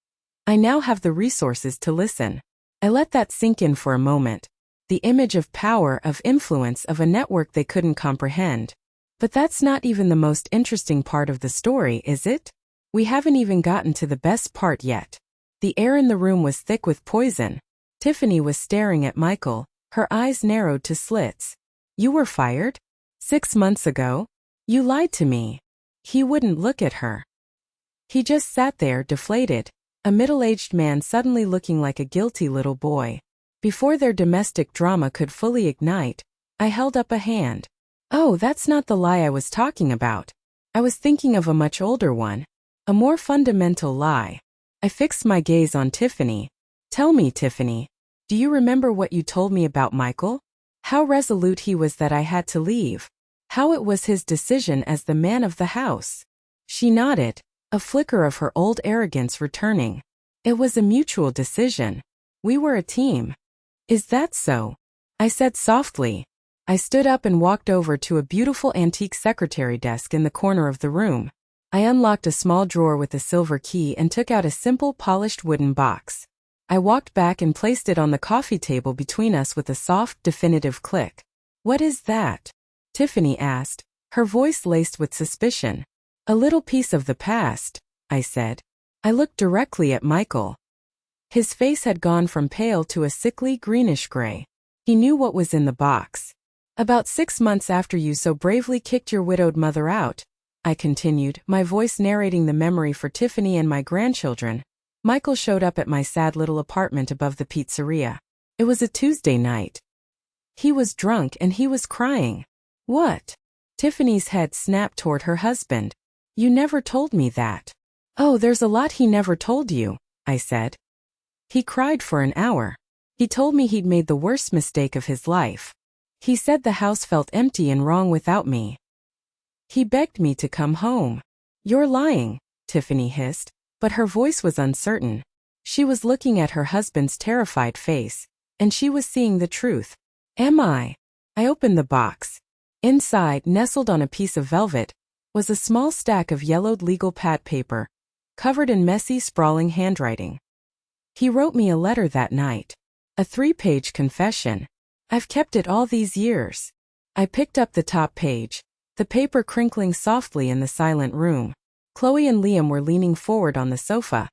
I now have the resources to listen." I let that sink in for a moment. The image of power, of influence, of a network they couldn't comprehend. But that's not even the most interesting part of the story, is it? We haven't even gotten to the best part yet. The air in the room was thick with poison. Tiffany was staring at Michael, her eyes narrowed to slits. "You were fired? 6 months ago? You lied to me." He wouldn't look at her. He just sat there, deflated, a middle-aged man suddenly looking like a guilty little boy. Before their domestic drama could fully ignite, I held up a hand. "Oh, that's not the lie I was talking about. I was thinking of a much older one. A more fundamental lie." I fixed my gaze on Tiffany. "Tell me, Tiffany, do you remember what you told me about Michael? How resolute he was that I had to leave. How it was his decision as the man of the house." She nodded, a flicker of her old arrogance returning. It was a mutual decision. We were a team. Is that so? I said softly. I stood up and walked over to a beautiful antique secretary desk in the corner of the room. I unlocked a small drawer with a silver key and took out a simple polished wooden box. I walked back and placed it on the coffee table between us with a soft, definitive click. What is that? Tiffany asked, her voice laced with suspicion. A little piece of the past, I said. I looked directly at Michael. His face had gone from pale to a sickly greenish gray. He knew what was in the box. About 6 months after you so bravely kicked your widowed mother out, I continued, my voice narrating the memory for Tiffany and my grandchildren, Michael showed up at my sad little apartment above the pizzeria. It was a Tuesday night. He was drunk and he was crying. What? Tiffany's head snapped toward her husband. You never told me that. Oh, there's a lot he never told you, I said. He cried for an hour. He told me he'd made the worst mistake of his life. He said the house felt empty and wrong without me. He begged me to come home. You're lying, Tiffany hissed, but her voice was uncertain. She was looking at her husband's terrified face, and she was seeing the truth. Am I? I opened the box. Inside, nestled on a piece of velvet, was a small stack of yellowed legal pad paper, covered in messy, sprawling handwriting. He wrote me a letter that night. A 3-page confession. I've kept it all these years. I picked up the top page, the paper crinkling softly in the silent room. Chloe and Liam were leaning forward on the sofa,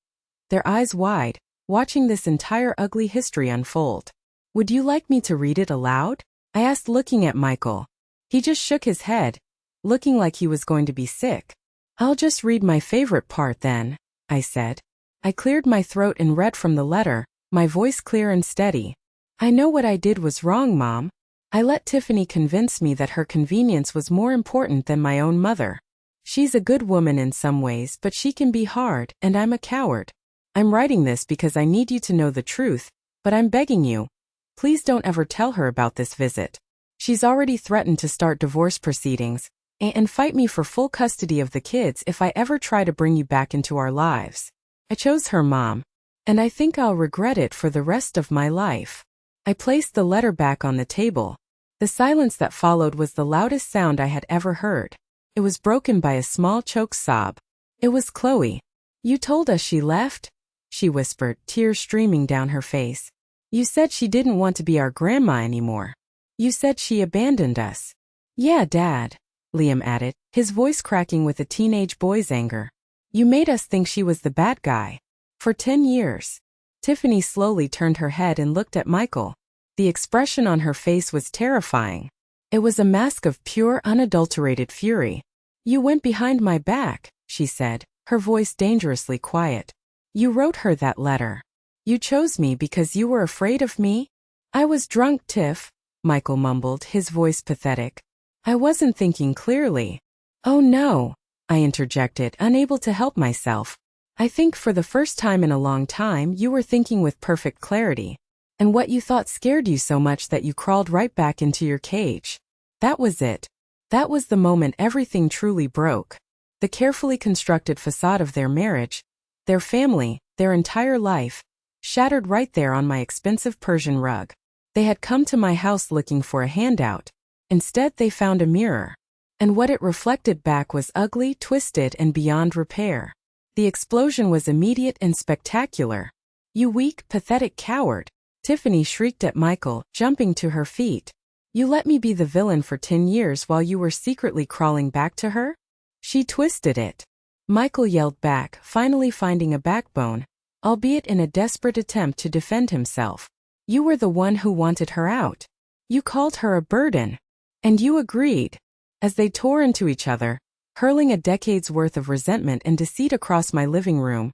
their eyes wide, watching this entire ugly history unfold. Would you like me to read it aloud? I asked, looking at Michael. He just shook his head, looking like he was going to be sick. I'll just read my favorite part then, I said. I cleared my throat and read from the letter, my voice clear and steady. I know what I did was wrong, Mom. I let Tiffany convince me that her convenience was more important than my own mother. She's a good woman in some ways, but she can be hard, and I'm a coward. I'm writing this because I need you to know the truth, but I'm begging you. Please don't ever tell her about this visit. She's already threatened to start divorce proceedings and fight me for full custody of the kids if I ever try to bring you back into our lives. I chose her, Mom, and I think I'll regret it for the rest of my life. I placed the letter back on the table. The silence that followed was the loudest sound I had ever heard. It was broken by a small choked sob. It was Chloe. You told us she left? She whispered, tears streaming down her face. You said she didn't want to be our grandma anymore. You said she abandoned us. Yeah, Dad, Liam added, his voice cracking with a teenage boy's anger. You made us think she was the bad guy. For 10 years. Tiffany slowly turned her head and looked at Michael. The expression on her face was terrifying. It was a mask of pure, unadulterated fury. You went behind my back, she said, her voice dangerously quiet. You wrote her that letter. You chose me because you were afraid of me? I was drunk, Tiff, Michael mumbled, his voice pathetic. I wasn't thinking clearly. Oh no, I interjected, unable to help myself. I think for the first time in a long time you were thinking with perfect clarity. And what you thought scared you so much that you crawled right back into your cage. That was it. That was the moment everything truly broke. The carefully constructed facade of their marriage, their family, their entire life, shattered right there on my expensive Persian rug. They had come to my house looking for a handout. Instead, they found a mirror. And what it reflected back was ugly, twisted, and beyond repair. The explosion was immediate and spectacular. You weak, pathetic coward, Tiffany shrieked at Michael, jumping to her feet. You let me be the villain for 10 years while you were secretly crawling back to her? She twisted it. Michael yelled back, finally finding a backbone, albeit in a desperate attempt to defend himself. You were the one who wanted her out. You called her a burden. And you agreed. As they tore into each other, hurling a decade's worth of resentment and deceit across my living room,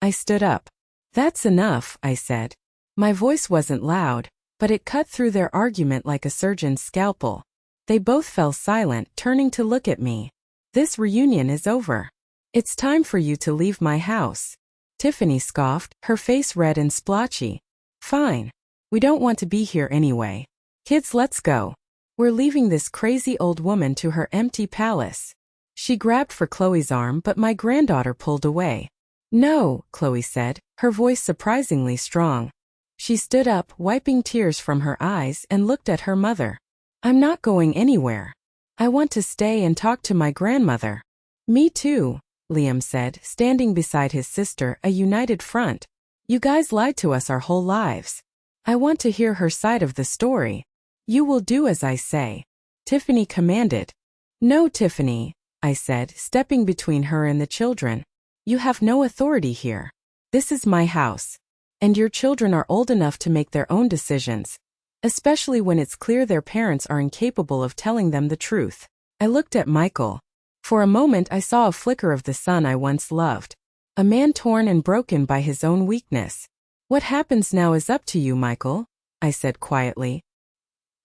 I stood up. That's enough, I said. My voice wasn't loud, but it cut through their argument like a surgeon's scalpel. They both fell silent, turning to look at me. This reunion is over. It's time for you to leave my house. Tiffany scoffed, her face red and splotchy. Fine. We don't want to be here anyway. Kids, let's go. We're leaving this crazy old woman to her empty palace. She grabbed for Chloe's arm, but my granddaughter pulled away. No, Chloe said, her voice surprisingly strong. She stood up, wiping tears from her eyes, and looked at her mother. I'm not going anywhere. I want to stay and talk to my grandmother. Me too, Liam said, standing beside his sister, a united front. You guys lied to us our whole lives. I want to hear her side of the story. You will do as I say, Tiffany commanded. No, Tiffany, I said, stepping between her and the children. You have no authority here. This is my house. And your children are old enough to make their own decisions, especially when it's clear their parents are incapable of telling them the truth. I looked at Michael. For a moment I saw a flicker of the son I once loved. A man torn and broken by his own weakness. What happens now is up to you, Michael, I said quietly.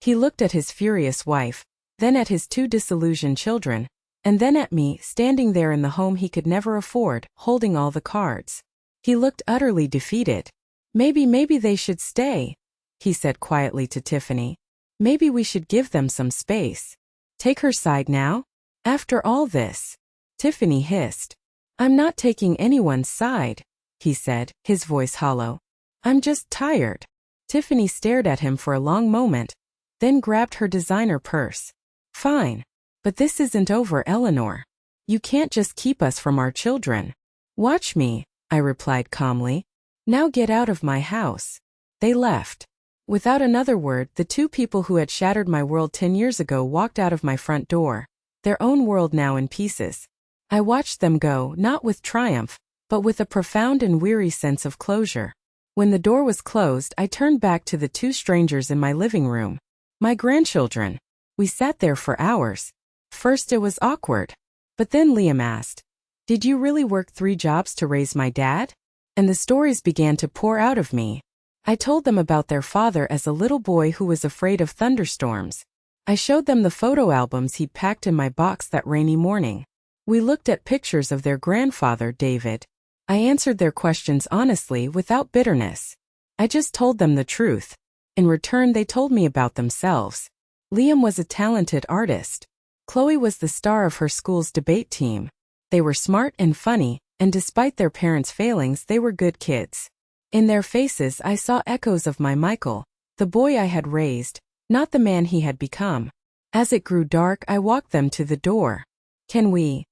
He looked at his furious wife, then at his two disillusioned children, and then at me, standing there in the home he could never afford, holding all the cards. He looked utterly defeated. Maybe they should stay, he said quietly to Tiffany. Maybe we should give them some space. Take her side now? After all this? Tiffany hissed. I'm not taking anyone's side, he said, his voice hollow. I'm just tired. Tiffany stared at him for a long moment, then grabbed her designer purse. Fine. But this isn't over, Eleanor. You can't just keep us from our children. Watch me, I replied calmly. Now get out of my house. They left. Without another word, the two people who had shattered my world 10 years ago walked out of my front door, their own world now in pieces. I watched them go, not with triumph, but with a profound and weary sense of closure. When the door was closed, I turned back to the two strangers in my living room. My grandchildren. We sat there for hours. First it was awkward. But then Liam asked, "Did you really work 3 jobs to raise my dad?" And the stories began to pour out of me. I told them about their father as a little boy who was afraid of thunderstorms. I showed them the photo albums he'd packed in my box that rainy morning. We looked at pictures of their grandfather, David. I answered their questions honestly, without bitterness. I just told them the truth. In return, they told me about themselves. Liam was a talented artist. Chloe was the star of her school's debate team. They were smart and funny, and despite their parents' failings, they were good kids. In their faces I saw echoes of my Michael, the boy I had raised, not the man he had become. As it grew dark, I walked them to the door. Can we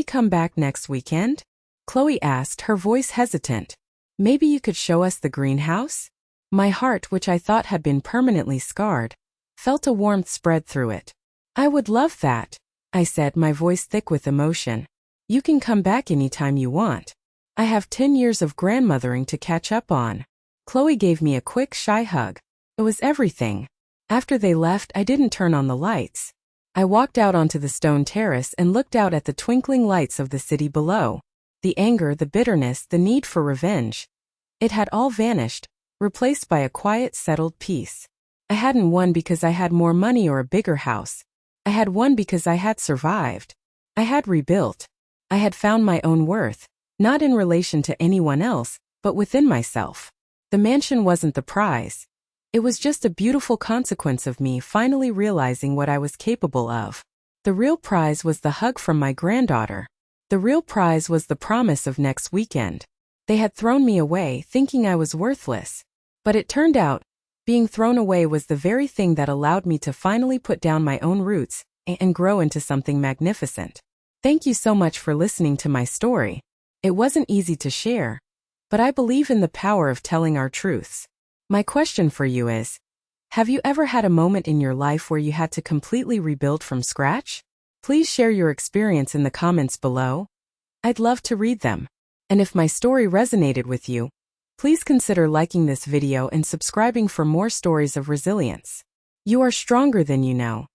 come back next weekend?" Chloe asked, her voice hesitant. "Maybe you could show us the greenhouse?" My heart, which I thought had been permanently scarred, felt a warmth spread through it. "I would love that," I said, my voice thick with emotion. "You can come back anytime you want. I have 10 years of grandmothering to catch up on." Chloe gave me a quick, shy hug. It was everything. After they left, I didn't turn on the lights. I walked out onto the stone terrace and looked out at the twinkling lights of the city below. The anger, the bitterness, the need for revenge. It had all vanished, replaced by a quiet, settled peace. I hadn't won because I had more money or a bigger house. I had won because I had survived. I had rebuilt. I had found my own worth, not in relation to anyone else, but within myself. The mansion wasn't the prize. It was just a beautiful consequence of me finally realizing what I was capable of. The real prize was the hug from my granddaughter. The real prize was the promise of next weekend. They had thrown me away, thinking I was worthless. But it turned out, being thrown away was the very thing that allowed me to finally put down my own roots and grow into something magnificent. Thank you so much for listening to my story. It wasn't easy to share, but I believe in the power of telling our truths. My question for you is, have you ever had a moment in your life where you had to completely rebuild from scratch? Please share your experience in the comments below. I'd love to read them. And if my story resonated with you, please consider liking this video and subscribing for more stories of resilience. You are stronger than you know.